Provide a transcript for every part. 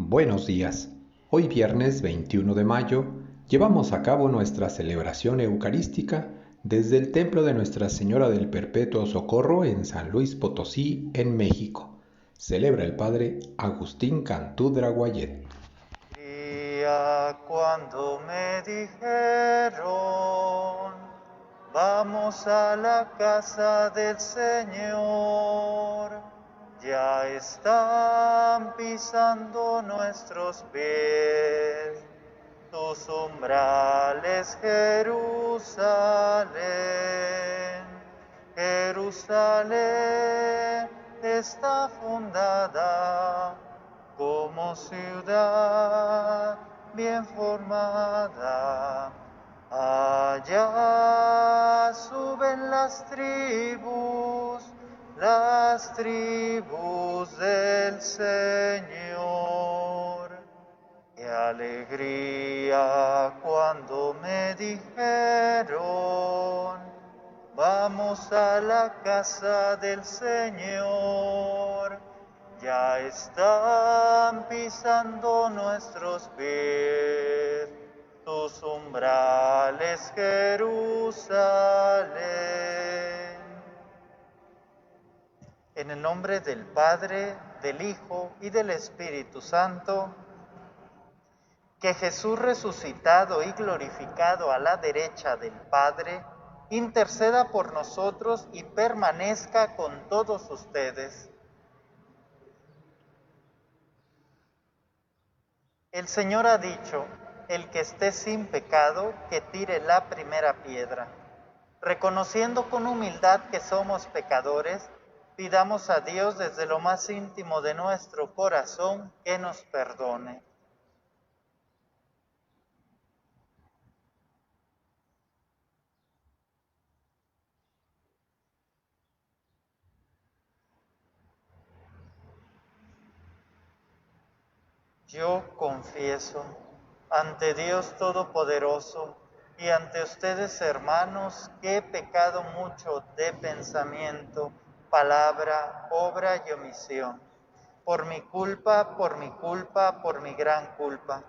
Buenos días. Hoy viernes 21 de mayo llevamos a cabo nuestra celebración eucarística desde el Templo de Nuestra Señora del Perpetuo Socorro en San Luis Potosí, en México. Celebra el Padre Agustín Cantú Draguayet. Día cuando me dijeron, vamos a la casa del Señor, ya están pisando nuestros pies, tus umbrales, Jerusalén. Jerusalén está fundada como ciudad bien formada. Allá suben las tribus del Señor. Qué alegría cuando me dijeron, vamos a la casa del Señor. Ya están pisando nuestros pies, tus umbrales, Jerusalén. En el nombre del Padre, del Hijo y del Espíritu Santo, que Jesús resucitado y glorificado a la derecha del Padre, interceda por nosotros y permanezca con todos ustedes. El Señor ha dicho, el que esté sin pecado, que tire la primera piedra. Reconociendo con humildad que somos pecadores, pidamos a Dios desde lo más íntimo de nuestro corazón que nos perdone. Yo confieso ante Dios Todopoderoso y ante ustedes, hermanos, que he pecado mucho de pensamiento, palabra, obra y omisión. Por mi culpa, por mi gran culpa.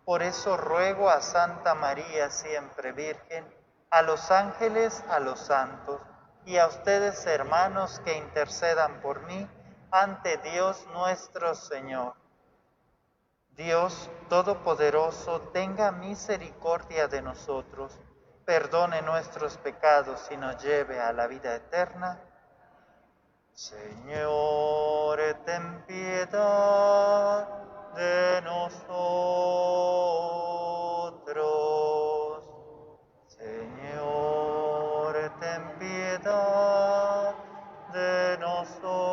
Por eso ruego a Santa María, siempre Virgen, a los ángeles, a los santos, y a ustedes, hermanos, que intercedan por mí ante Dios nuestro Señor. Dios Todopoderoso, tenga misericordia de nosotros, perdone nuestros pecados y nos lleve a la vida eterna. Señor, ten piedad de nosotros. Señor, ten piedad de nosotros.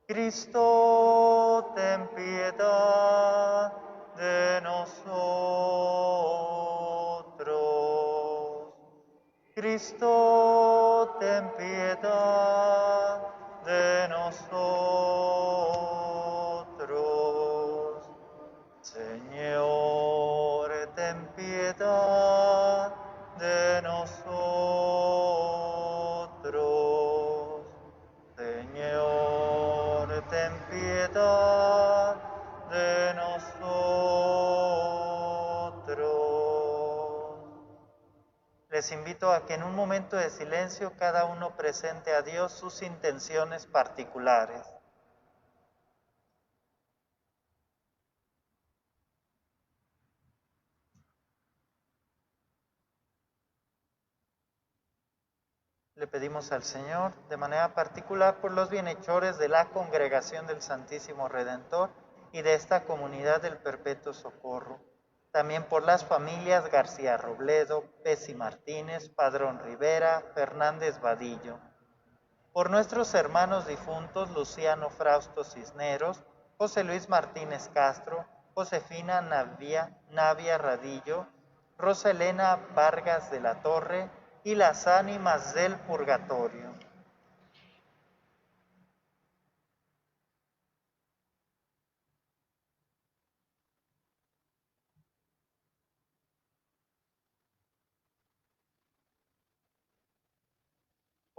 Cristo, ten piedad de nosotros. Cristo, ten piedad de nosotros. Señor, ten piedad de nosotros. Señor, ten piedad de nosotros. Les invito a que en un momento de silencio cada uno presente a Dios sus intenciones particulares. Le pedimos al Señor, de manera particular, por los bienhechores de la Congregación del Santísimo Redentor y de esta comunidad del Perpetuo Socorro. También por las familias García Robledo, Pesi Martínez, Padrón Rivera, Fernández Vadillo. Por nuestros hermanos difuntos Luciano Frausto Cisneros, José Luis Martínez Castro, Josefina Navia Radillo, Rosa Elena Vargas de la Torre y las ánimas del purgatorio.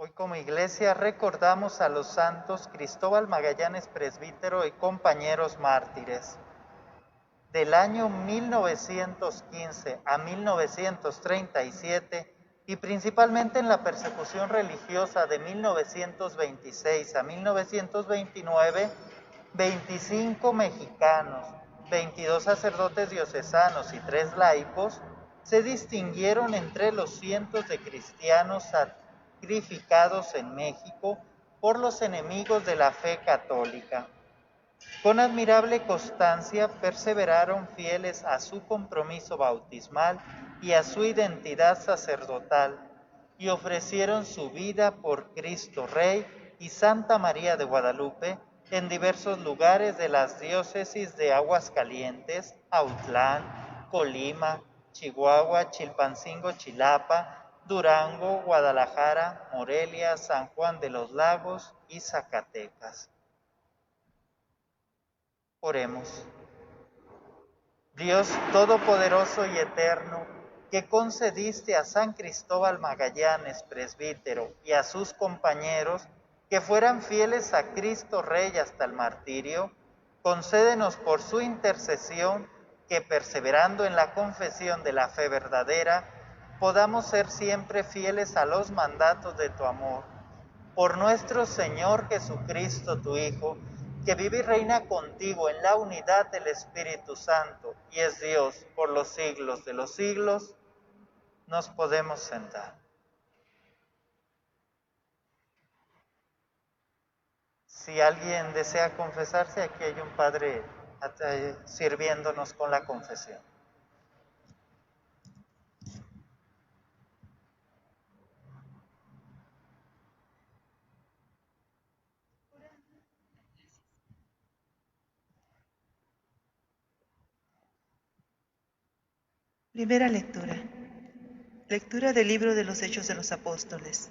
Hoy como iglesia recordamos a los santos Cristóbal Magallanes presbítero y compañeros mártires. Del año 1915 a 1937 y principalmente en la persecución religiosa de 1926 a 1929, 25 mexicanos, 22 sacerdotes diocesanos y 3 laicos se distinguieron entre los cientos de cristianos sacrificados en México por los enemigos de la fe católica. Con admirable constancia perseveraron fieles a su compromiso bautismal y a su identidad sacerdotal, y ofrecieron su vida por Cristo Rey y Santa María de Guadalupe en diversos lugares de las diócesis de Aguascalientes, Autlán, Colima, Chihuahua, Chilpancingo, Chilapa, Durango, Guadalajara, Morelia, San Juan de los Lagos y Zacatecas. Oremos. Dios Todopoderoso y Eterno, que concediste a San Cristóbal Magallanes, presbítero, y a sus compañeros que fueran fieles a Cristo Rey hasta el martirio, concédenos por su intercesión que, perseverando en la confesión de la fe verdadera, podamos ser siempre fieles a los mandatos de tu amor. Por nuestro Señor Jesucristo, tu Hijo, que vive y reina contigo en la unidad del Espíritu Santo y es Dios por los siglos de los siglos, nos podemos sentar. Si alguien desea confesarse, aquí hay un padre sirviéndonos con la confesión. Primera lectura. Lectura del libro de los Hechos de los Apóstoles.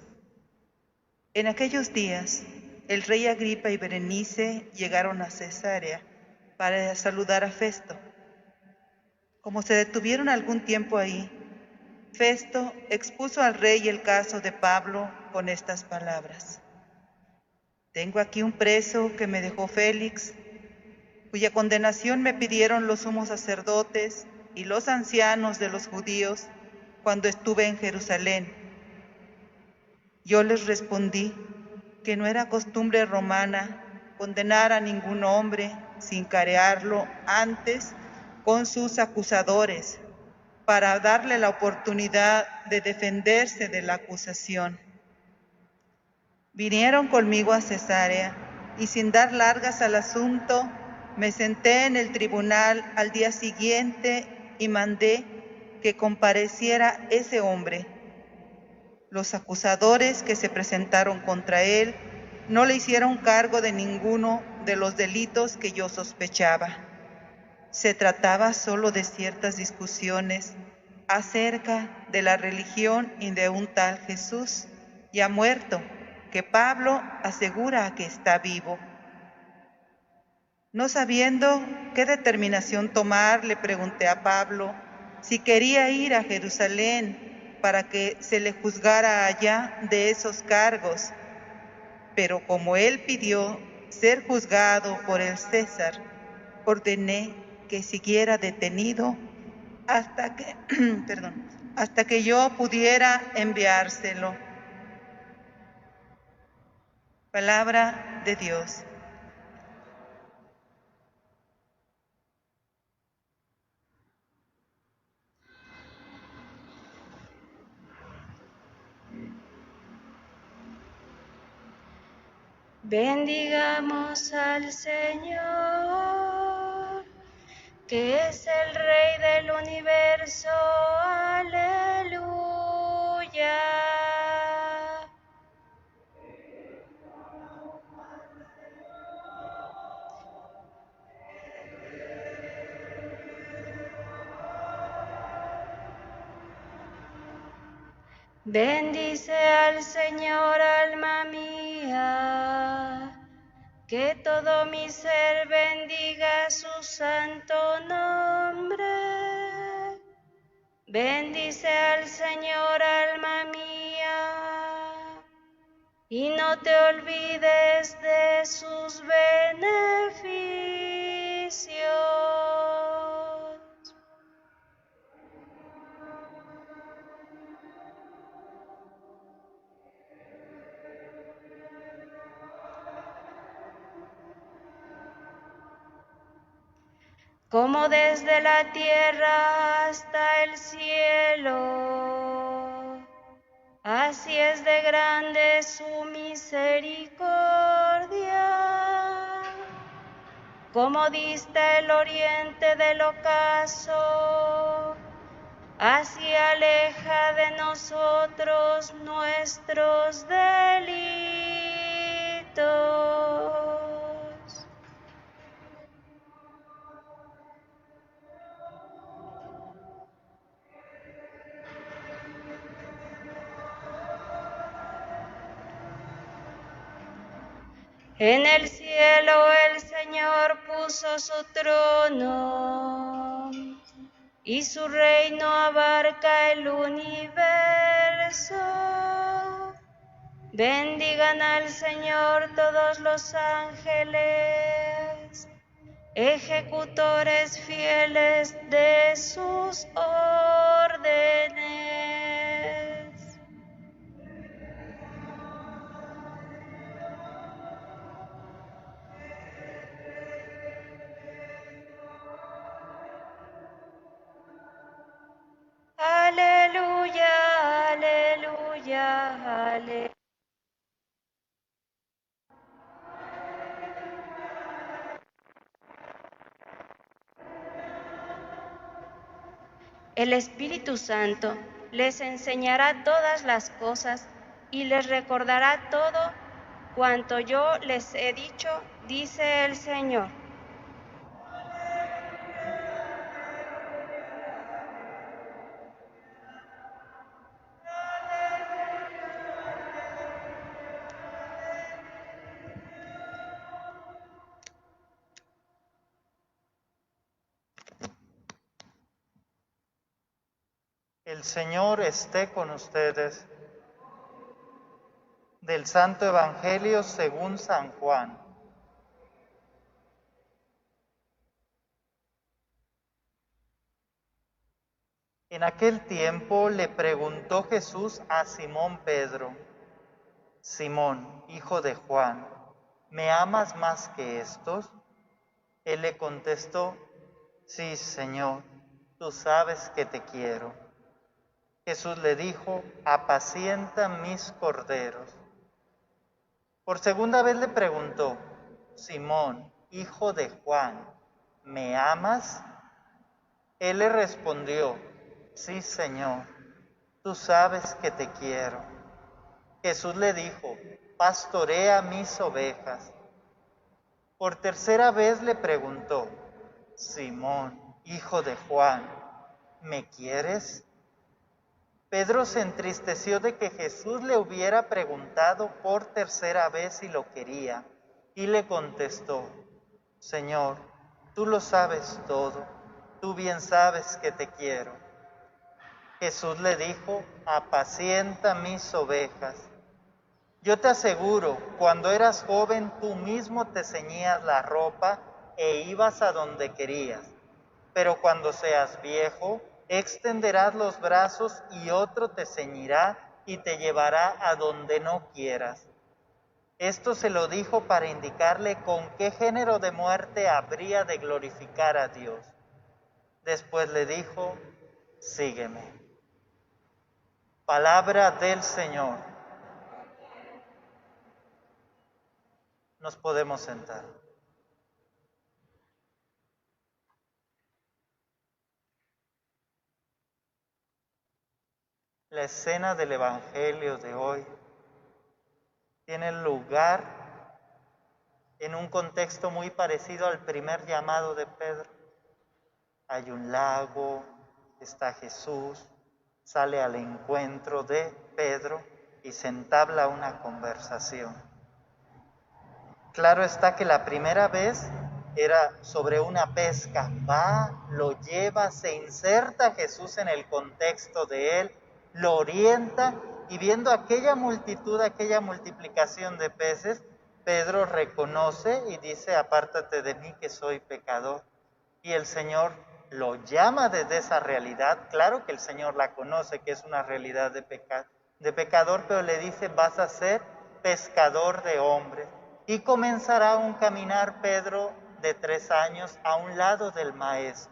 En aquellos días, el rey Agripa y Berenice llegaron a Cesarea para saludar a Festo. Como se detuvieron algún tiempo ahí, Festo expuso al rey el caso de Pablo con estas palabras. Tengo aquí un preso que me dejó Félix, cuya condenación me pidieron los sumos sacerdotes y los ancianos de los judíos cuando estuve en Jerusalén. Yo les respondí que no era costumbre romana condenar a ningún hombre sin carearlo antes con sus acusadores, para darle la oportunidad de defenderse de la acusación. Vinieron conmigo a Cesarea y sin dar largas al asunto, me senté en el tribunal al día siguiente y mandé que compareciera ese hombre. Los acusadores que se presentaron contra él no le hicieron cargo de ninguno de los delitos que yo sospechaba. Se trataba solo de ciertas discusiones acerca de la religión y de un tal Jesús, ya muerto, que Pablo asegura que está vivo. No sabiendo qué determinación tomar, le pregunté a Pablo si quería ir a Jerusalén para que se le juzgara allá de esos cargos. Pero como él pidió ser juzgado por el César, ordené que siguiera detenido hasta que yo pudiera enviárselo. Palabra de Dios. Bendigamos al Señor, que es el Rey del universo. Aleluya. Bendice al Señor, alma mía, que todo mi ser bendiga su santo nombre. Bendice al Señor, alma mía. y no te olvides de sus beneficios. Como desde la tierra hasta el cielo, así es de grande su misericordia. Como dista el oriente del ocaso, así aleja de nosotros nuestros delitos. En el cielo el Señor puso su trono y su reino abarca el universo. Bendigan al Señor todos los ángeles, ejecutores fieles de sus órdenes. Aleluya, aleluya, aleluya. El Espíritu Santo les enseñará todas las cosas y les recordará todo cuanto yo les he dicho, dice el Señor. El Señor esté con ustedes. Del Santo Evangelio según San Juan. En aquel tiempo le preguntó Jesús a Simón Pedro: Simón, hijo de Juan, ¿me amas más que estos? Él le contestó: Sí, Señor, tú sabes que te quiero. Jesús le dijo: apacienta mis corderos. Por segunda vez le preguntó: Simón, hijo de Juan, ¿me amas? Él le respondió: Sí, Señor, tú sabes que te quiero. Jesús le dijo: pastorea mis ovejas. Por tercera vez le preguntó: Simón, hijo de Juan, ¿me quieres? Pedro se entristeció de que Jesús le hubiera preguntado por tercera vez si lo quería, y le contestó: Señor, tú lo sabes todo, tú bien sabes que te quiero. Jesús le dijo: apacienta mis ovejas. Yo te aseguro, cuando eras joven tú mismo te ceñías la ropa e ibas a donde querías, pero cuando seas viejo, extenderás los brazos y otro te ceñirá y te llevará a donde no quieras. Esto se lo dijo para indicarle con qué género de muerte habría de glorificar a Dios. Después le dijo: sígueme. Palabra del Señor. Nos podemos sentar. La escena del Evangelio de hoy tiene lugar en un contexto muy parecido al primer llamado de Pedro. Hay un lago, está Jesús, sale al encuentro de Pedro y se entabla una conversación. Claro está que la primera vez era sobre una pesca. Va, lo lleva, se inserta Jesús en el contexto de él, lo orienta y viendo aquella multitud, aquella multiplicación de peces, Pedro reconoce y dice, apártate de mí que soy pecador. Y el Señor lo llama desde esa realidad. Claro que el Señor la conoce, que es una realidad de pecador, pero le dice, vas a ser pescador de hombres. Y comenzará un caminar Pedro de 3 años a un lado del Maestro.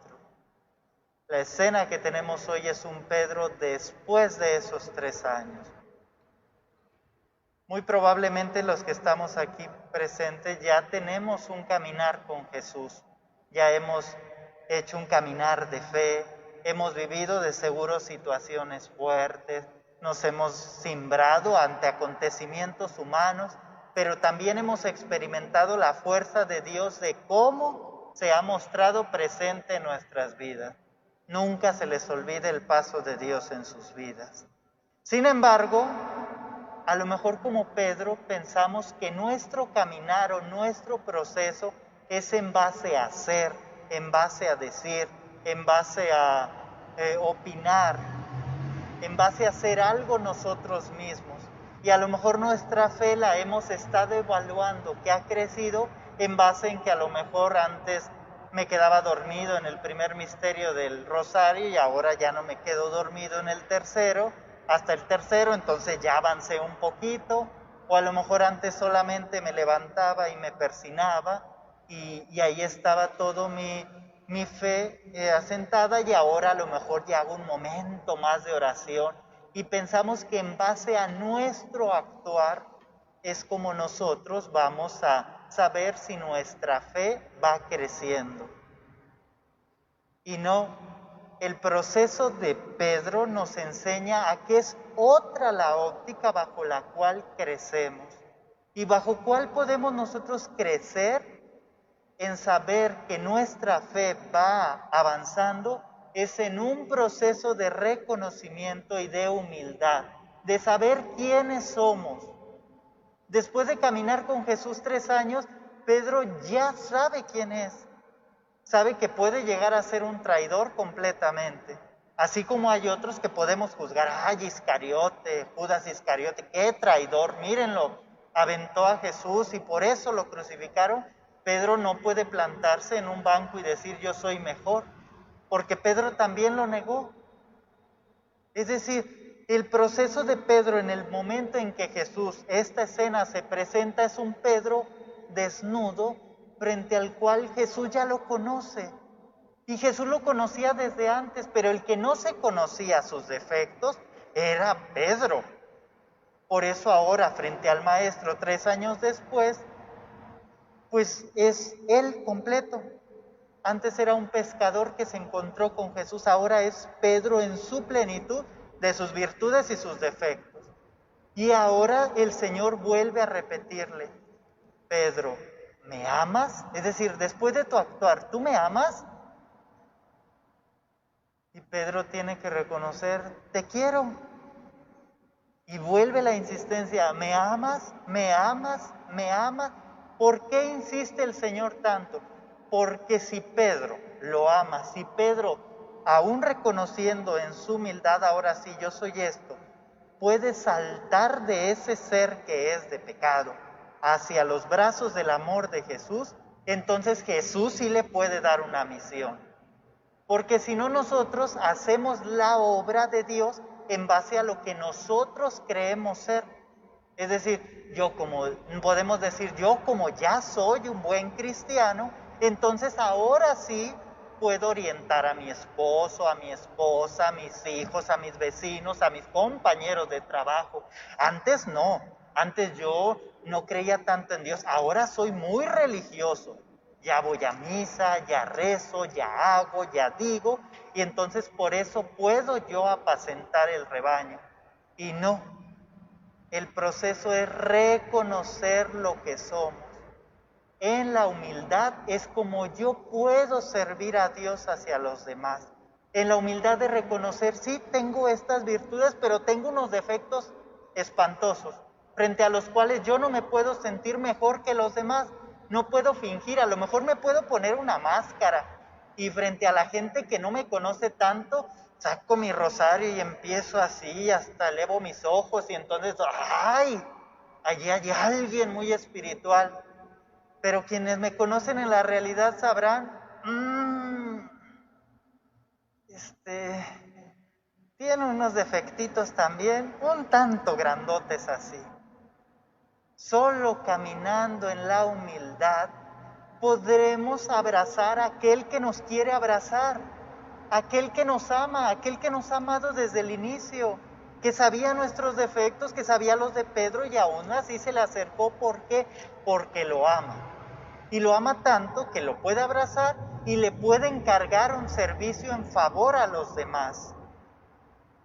La escena que tenemos hoy es un Pedro después de esos 3 años. Muy probablemente los que estamos aquí presentes ya tenemos un caminar con Jesús. Ya hemos hecho un caminar de fe, hemos vivido de seguro situaciones fuertes, nos hemos cimbrado ante acontecimientos humanos, pero también hemos experimentado la fuerza de Dios de cómo se ha mostrado presente en nuestras vidas. Nunca se les olvide el paso de Dios en sus vidas. Sin embargo, a lo mejor como Pedro pensamos que nuestro caminar o nuestro proceso es en base a hacer, en base a decir, en base a opinar, en base a hacer algo nosotros mismos. Y a lo mejor nuestra fe la hemos estado evaluando, que ha crecido en base en que a lo mejor antes me quedaba dormido en el primer misterio del rosario y ahora ya no me quedo dormido en el tercero, hasta el tercero, entonces ya avancé un poquito, o a lo mejor antes solamente me levantaba y me persinaba y ahí estaba todo mi fe asentada y ahora a lo mejor ya hago un momento más de oración y pensamos que en base a nuestro actuar es como nosotros vamos a saber si nuestra fe va creciendo. Y no, el proceso de Pedro nos enseña a que es otra la óptica bajo la cual crecemos y bajo cuál podemos nosotros crecer en saber que nuestra fe va avanzando es en un proceso de reconocimiento y de humildad, de saber quiénes somos. Después de caminar con Jesús 3 años, Pedro ya sabe quién es. Sabe que puede llegar a ser un traidor completamente. Así como hay otros que podemos juzgar, ay, Iscariote, Judas Iscariote, qué traidor, mírenlo, aventó a Jesús y por eso lo crucificaron. Pedro no puede plantarse en un banco y decir yo soy mejor, porque Pedro también lo negó. Es decir, el proceso de Pedro en el momento en que Jesús, esta escena se presenta, es un Pedro desnudo frente al cual Jesús ya lo conoce. Y Jesús lo conocía desde antes, pero el que no se conocía sus defectos era Pedro. Por eso ahora, frente al Maestro, 3 años después, pues es él completo. Antes era un pescador que se encontró con Jesús, ahora es Pedro en su plenitud de sus virtudes y sus defectos. Y ahora el Señor vuelve a repetirle, Pedro, ¿me amas? Es decir, después de tu actuar, ¿tú me amas? Y Pedro tiene que reconocer, te quiero. Y vuelve la insistencia, ¿me amas? ¿Me amas? ¿Me amas? ¿Por qué insiste el Señor tanto? Porque si Pedro lo ama, si Pedro, aún reconociendo en su humildad, ahora sí, yo soy esto, puede saltar de ese ser que es de pecado hacia los brazos del amor de Jesús, entonces Jesús sí le puede dar una misión. Porque si no, nosotros hacemos la obra de Dios en base a lo que nosotros creemos ser. Es decir, podemos decir, yo como ya soy un buen cristiano, entonces ahora sí puedo orientar a mi esposo, a mi esposa, a mis hijos, a mis vecinos, a mis compañeros de trabajo. Antes no, antes yo no creía tanto en Dios, ahora soy muy religioso. Ya voy a misa, ya rezo, ya hago, ya digo, y entonces por eso puedo yo apacentar el rebaño. Y no, el proceso es reconocer lo que somos. En la humildad es como yo puedo servir a Dios hacia los demás. En la humildad de reconocer, sí, tengo estas virtudes, pero tengo unos defectos espantosos, frente a los cuales yo no me puedo sentir mejor que los demás. No puedo fingir, a lo mejor me puedo poner una máscara y frente a la gente que no me conoce tanto, saco mi rosario y empiezo así, hasta elevo mis ojos y entonces, ¡ay! Allí hay alguien muy espiritual. Pero quienes me conocen en la realidad sabrán, tiene unos defectitos también, un tanto grandotes así. Solo caminando en la humildad podremos abrazar a aquel que nos quiere abrazar, aquel que nos ama, aquel que nos ha amado desde el inicio, que sabía nuestros defectos, que sabía los de Pedro y aún así se le acercó. ¿Por qué? Porque lo ama. Y lo ama tanto que lo puede abrazar y le puede encargar un servicio en favor a los demás.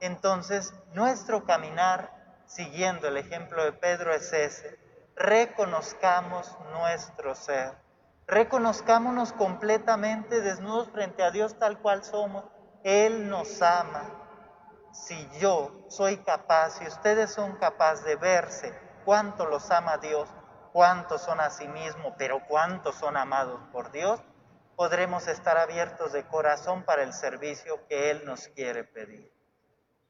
Entonces, nuestro caminar, siguiendo el ejemplo de Pedro, es ese. Reconozcamos nuestro ser. Reconozcámonos completamente desnudos frente a Dios tal cual somos. Él nos ama. Si yo soy capaz, si ustedes son capaces de verse cuánto los ama Dios, cuántos son a sí mismos, pero cuántos son amados por Dios, podremos estar abiertos de corazón para el servicio que Él nos quiere pedir.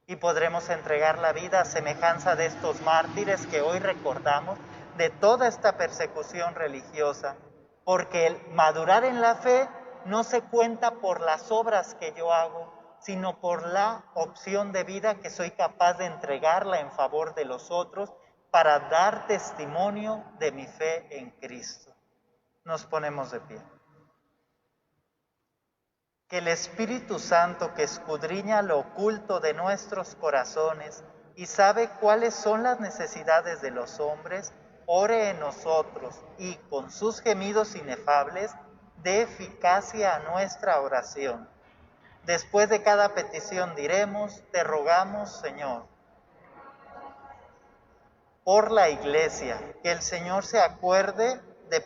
Y podremos entregar la vida a semejanza de estos mártires que hoy recordamos, de toda esta persecución religiosa, porque el madurar en la fe no se cuenta por las obras que yo hago, sino por la opción de vida que soy capaz de entregarla en favor de los otros para dar testimonio de mi fe en Cristo. Nos ponemos de pie. Que el Espíritu Santo, que escudriña lo oculto de nuestros corazones y sabe cuáles son las necesidades de los hombres, ore en nosotros y con sus gemidos inefables dé eficacia a nuestra oración. Después de cada petición diremos: te rogamos, Señor. Por la Iglesia, que el Señor se acuerde de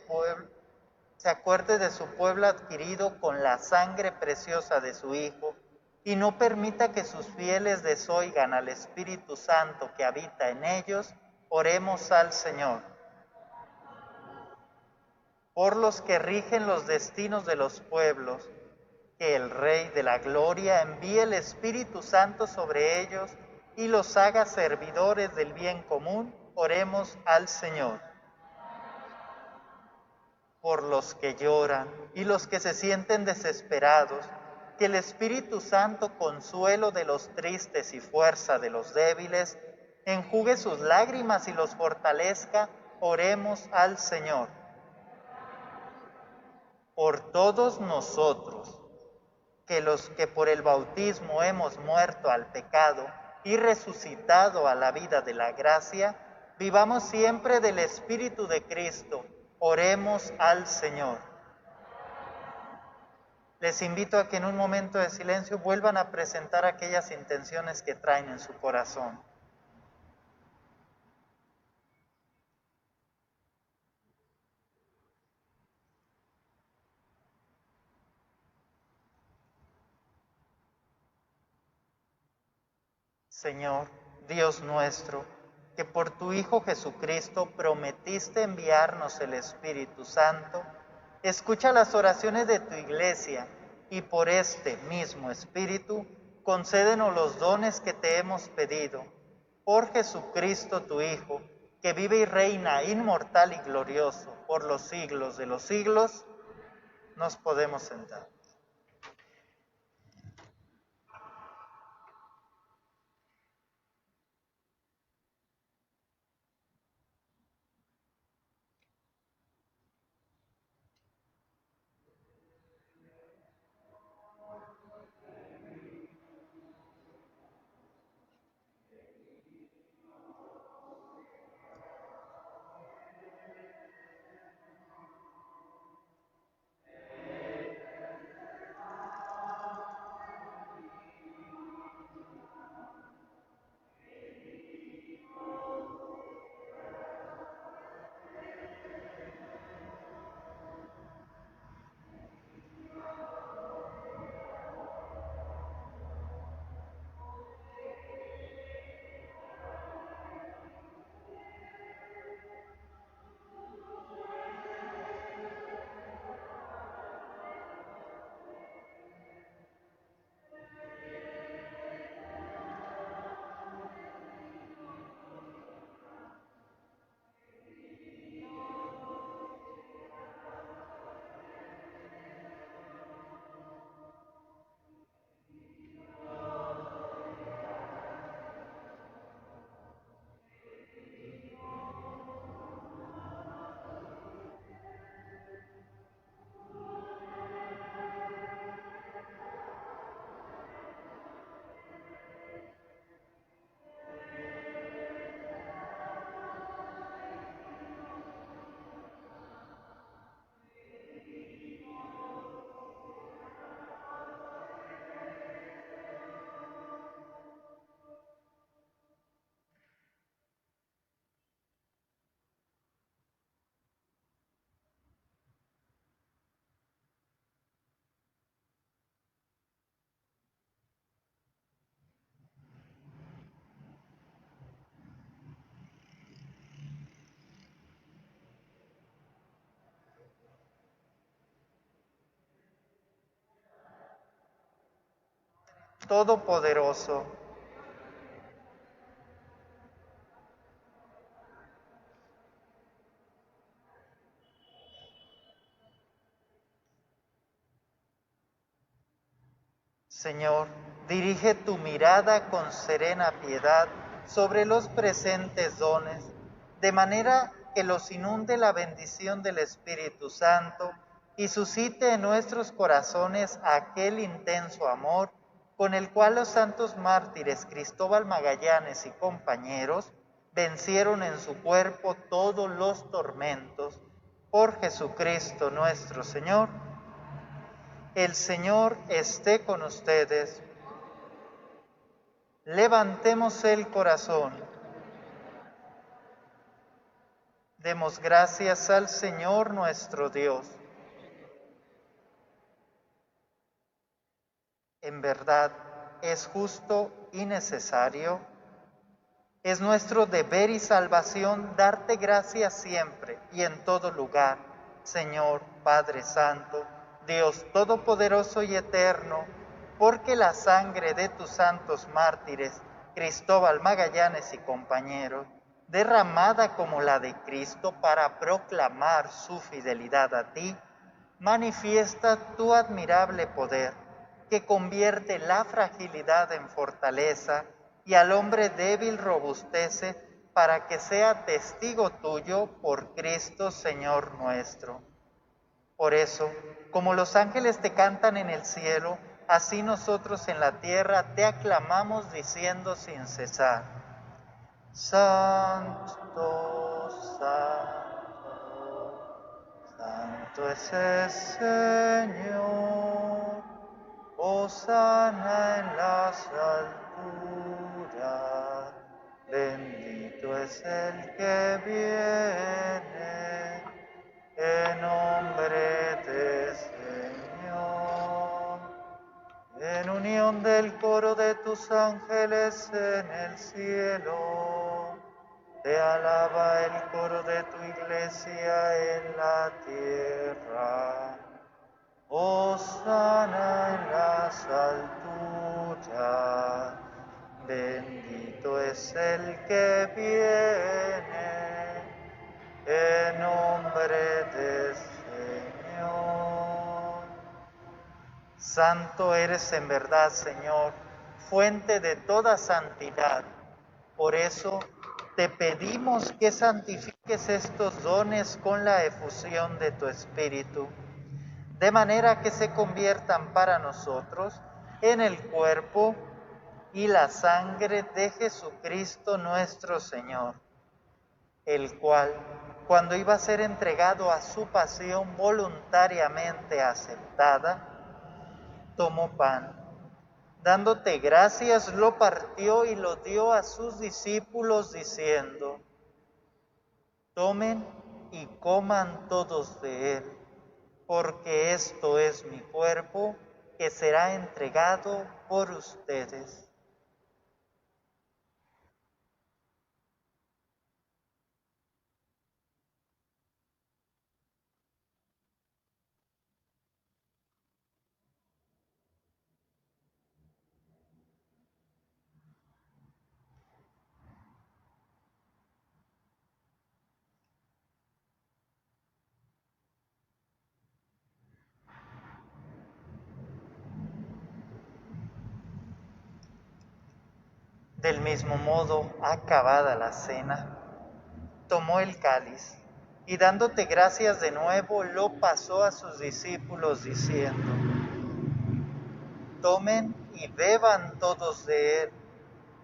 su pueblo adquirido con la sangre preciosa de su Hijo, y no permita que sus fieles desoigan al Espíritu Santo que habita en ellos. Oremos al Señor. Por los que rigen los destinos de los pueblos, que el Rey de la Gloria envíe el Espíritu Santo sobre ellos y los haga servidores del bien común. Oremos al Señor. Por los que lloran y los que se sienten desesperados, que el Espíritu Santo, consuelo de los tristes y fuerza de los débiles, enjugue sus lágrimas y los fortalezca. Oremos al Señor. Por todos nosotros, que los que por el bautismo hemos muerto al pecado y resucitado a la vida de la gracia, vivamos siempre del Espíritu de Cristo. Oremos al Señor. Les invito a que en un momento de silencio vuelvan a presentar aquellas intenciones que traen en su corazón. Señor, Dios nuestro, que por tu Hijo Jesucristo prometiste enviarnos el Espíritu Santo, escucha las oraciones de tu Iglesia y por este mismo Espíritu concédenos los dones que te hemos pedido. Por Jesucristo tu Hijo, que vive y reina inmortal y glorioso por los siglos de los siglos, nos podemos sentar. Todopoderoso. Señor, dirige tu mirada con serena piedad sobre los presentes dones, de manera que los inunde la bendición del Espíritu Santo y suscite en nuestros corazones aquel intenso amor con el cual los santos mártires Cristóbal Magallanes y compañeros vencieron en su cuerpo todos los tormentos. Por Jesucristo nuestro Señor. El Señor esté con ustedes. Levantemos el corazón. Demos gracias al Señor nuestro Dios. En verdad, es justo y necesario. Es nuestro deber y salvación darte gracias siempre y en todo lugar, Señor Padre Santo, Dios Todopoderoso y Eterno, porque la sangre de tus santos mártires, Cristóbal Magallanes y compañeros, derramada como la de Cristo para proclamar su fidelidad a ti, manifiesta tu admirable poder, que convierte la fragilidad en fortaleza y al hombre débil robustece para que sea testigo tuyo por Cristo Señor nuestro. Por eso, como los ángeles te cantan en el cielo, así nosotros en la tierra te aclamamos diciendo sin cesar: Santo, Santo, Santo es el Señor, hosana en las alturas, bendito es el que viene en nombre del Señor. En unión del coro de tus ángeles en el cielo, te alaba el coro de tu iglesia en la tierra. Hosana en las alturas, bendito es el que viene en nombre del Señor. Santo eres en verdad, Señor, fuente de toda santidad. Por eso te pedimos que santifiques estos dones con la efusión de tu Espíritu, de manera que se conviertan para nosotros en el cuerpo y la sangre de Jesucristo nuestro Señor, el cual, cuando iba a ser entregado a su pasión voluntariamente aceptada, tomó pan. Dándote gracias, lo partió y lo dio a sus discípulos, diciendo: Tomen y coman todos de él, porque esto es mi cuerpo, que será entregado por ustedes. Del mismo modo, acabada la cena, tomó el cáliz y dándote gracias de nuevo, lo pasó a sus discípulos diciendo: Tomen y beban todos de él,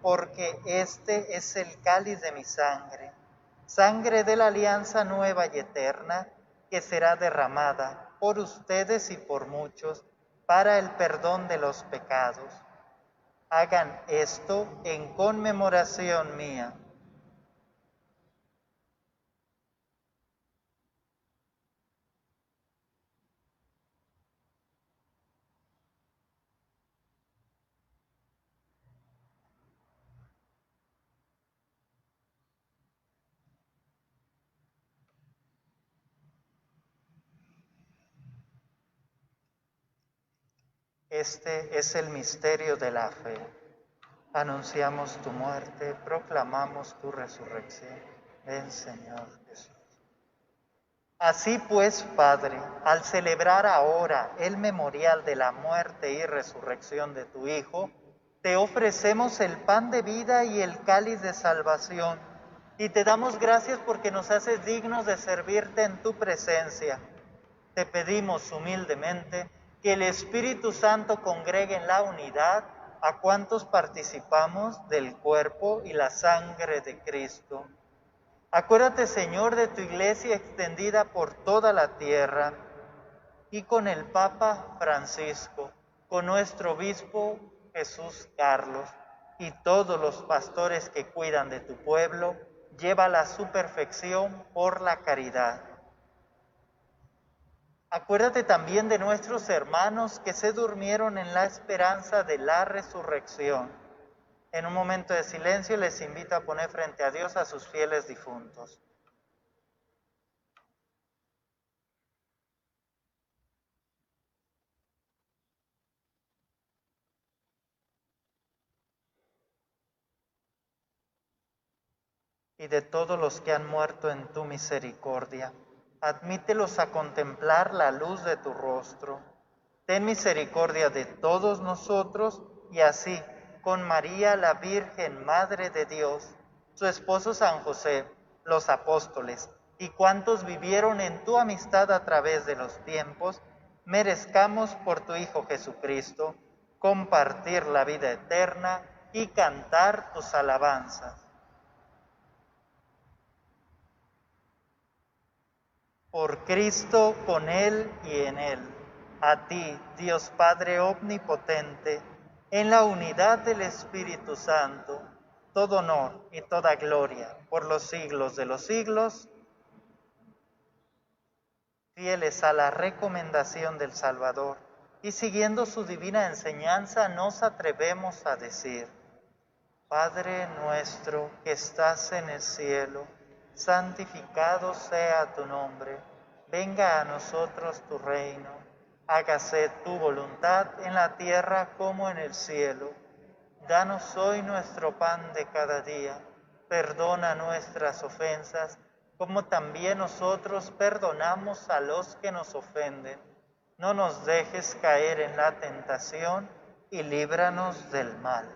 porque este es el cáliz de mi sangre, sangre de la alianza nueva y eterna, que será derramada por ustedes y por muchos para el perdón de los pecados. Hagan esto en conmemoración mía. Este es el misterio de la fe. Anunciamos tu muerte, proclamamos tu resurrección. Ven, Señor Jesús. Así pues, Padre, al celebrar ahora el memorial de la muerte y resurrección de tu Hijo, te ofrecemos el pan de vida y el cáliz de salvación, y te damos gracias porque nos haces dignos de servirte en tu presencia. Te pedimos humildemente que el Espíritu Santo congregue en la unidad a cuantos participamos del cuerpo y la sangre de Cristo. Acuérdate, Señor, de tu iglesia extendida por toda la tierra y con el Papa Francisco, con nuestro obispo Jesús Carlos y todos los pastores que cuidan de tu pueblo, llévala a su perfección por la caridad. Acuérdate también de nuestros hermanos que se durmieron en la esperanza de la resurrección. En un momento de silencio les invito a poner frente a Dios a sus fieles difuntos. Y de todos los que han muerto en tu misericordia, admítelos a contemplar la luz de tu rostro. Ten misericordia de todos nosotros y así, con María la Virgen, Madre de Dios, su esposo San José, los apóstoles y cuantos vivieron en tu amistad a través de los tiempos, merezcamos por tu Hijo Jesucristo compartir la vida eterna y cantar tus alabanzas. Por Cristo, con Él y en Él, a ti, Dios Padre Omnipotente, en la unidad del Espíritu Santo, todo honor y toda gloria por los siglos de los siglos. Fieles a la recomendación del Salvador y siguiendo su divina enseñanza, nos atrevemos a decir: Padre nuestro que estás en el cielo, santificado sea tu nombre, venga a nosotros tu reino, hágase tu voluntad en la tierra como en el cielo. Danos hoy nuestro pan de cada día, perdona nuestras ofensas, como también nosotros perdonamos a los que nos ofenden. No nos dejes caer en la tentación y líbranos del mal.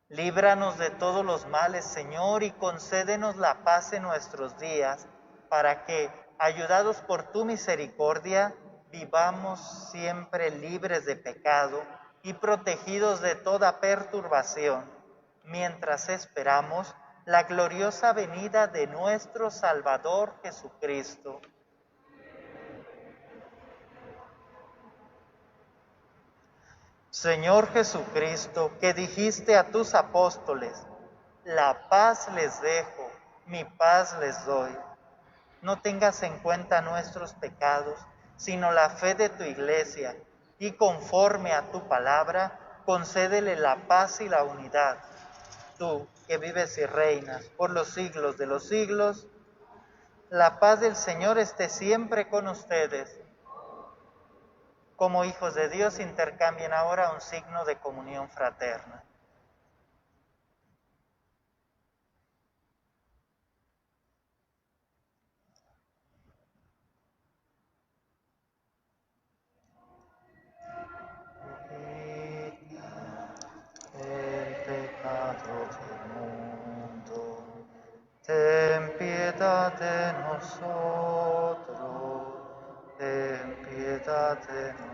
Líbranos de todos los males, Señor, y concédenos la paz en nuestros días, para que, ayudados por tu misericordia, vivamos siempre libres de pecado y protegidos de toda perturbación, mientras esperamos la gloriosa venida de nuestro Salvador Jesucristo. Señor Jesucristo, que dijiste a tus apóstoles: la paz les dejo, mi paz les doy. No tengas en cuenta nuestros pecados, sino la fe de tu iglesia, y conforme a tu palabra, concédele la paz y la unidad. Tú, que vives y reinas por los siglos de los siglos, la paz del Señor esté siempre con ustedes. Como hijos de Dios, intercambien ahora un signo de comunión fraterna. El pecado del mundo, ten piedad de nosotros, ten piedad de nosotros.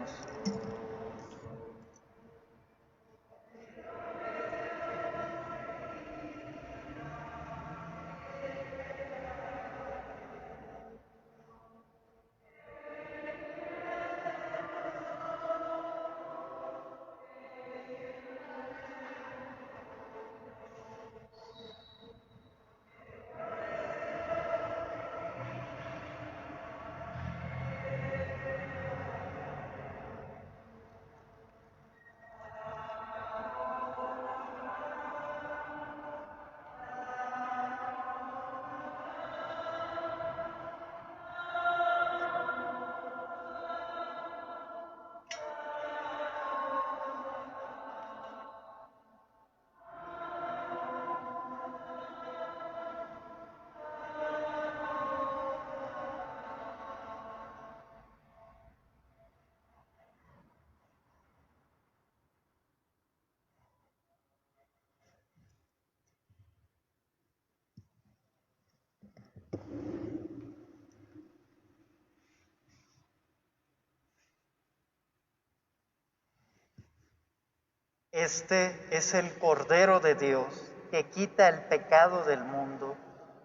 Este es el Cordero de Dios que quita el pecado del mundo.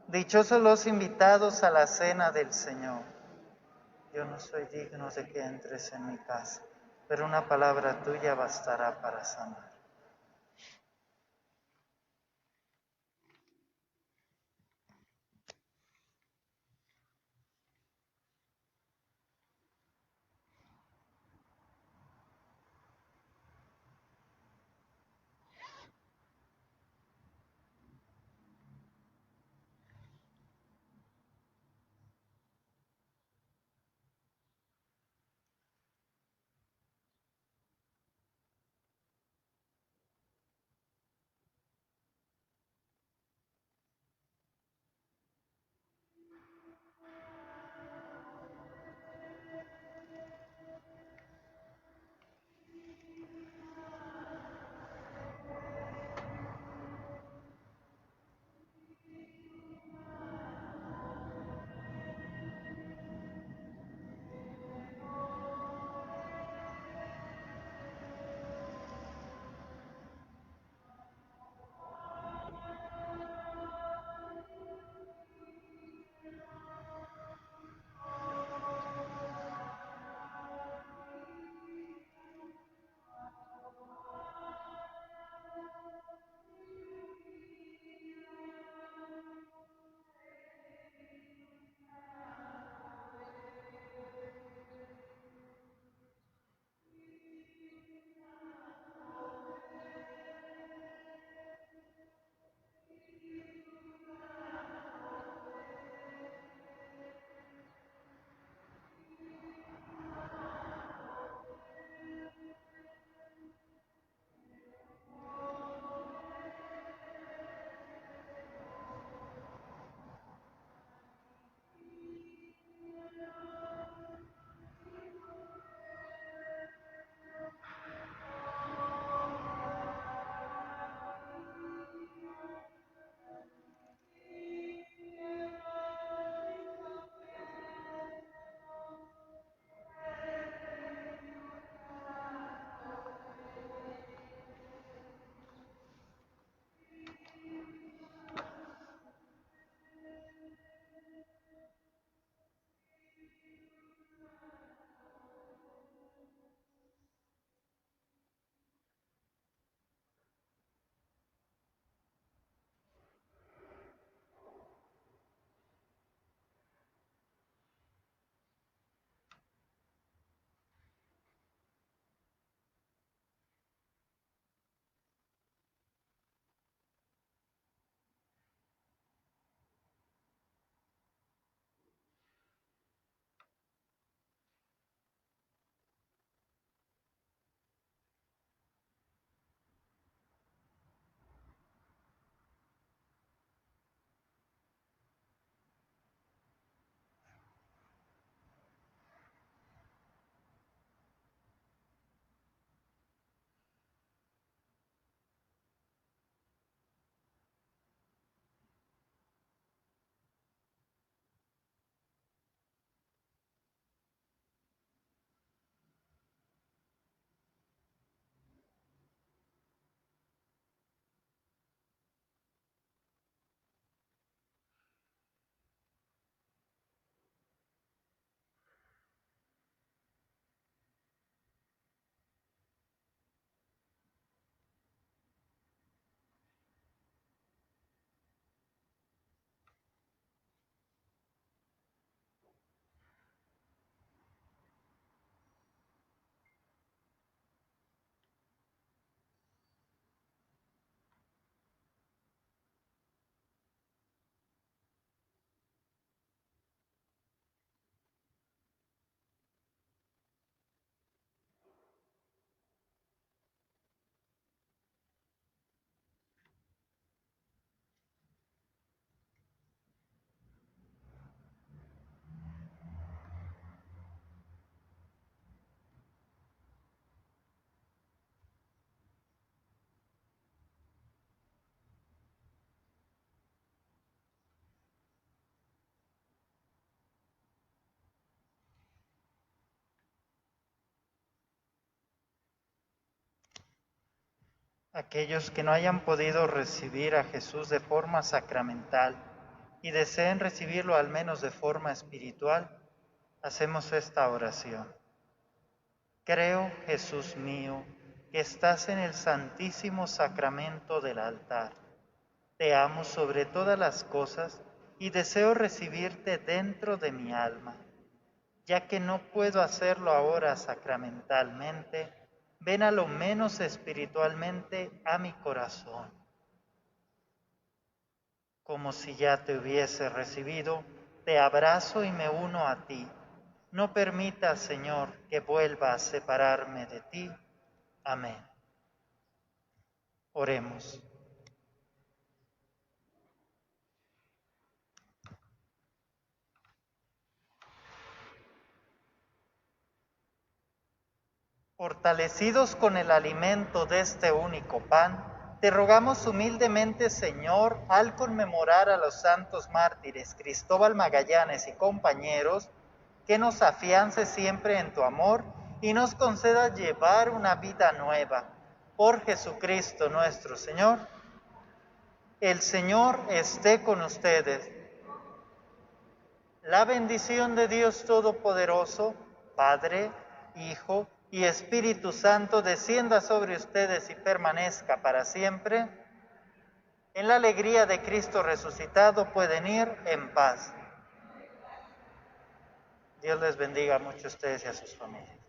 Dichosos los invitados a la cena del Señor. Yo no soy digno de que entres en mi casa, pero una palabra tuya bastará para sanar. Aquellos que no hayan podido recibir a Jesús de forma sacramental y deseen recibirlo al menos de forma espiritual, hacemos esta oración. Creo, Jesús mío, que estás en el santísimo sacramento del altar. Te amo sobre todas las cosas y deseo recibirte dentro de mi alma. Ya que no puedo hacerlo ahora sacramentalmente, ven a lo menos espiritualmente a mi corazón. Como si ya te hubiese recibido, te abrazo y me uno a ti. No permitas, Señor, que vuelva a separarme de ti. Amén. Oremos. Fortalecidos con el alimento de este único pan, te rogamos humildemente, Señor, al conmemorar a los santos mártires Cristóbal Magallanes y compañeros, que nos afiances siempre en tu amor y nos concedas llevar una vida nueva. Por Jesucristo nuestro Señor. El Señor esté con ustedes. La bendición de Dios Todopoderoso, Padre, Hijo y Espíritu Santo, descienda sobre ustedes y permanezca para siempre. En la alegría de Cristo resucitado pueden ir en paz. Dios les bendiga mucho a ustedes y a sus familias.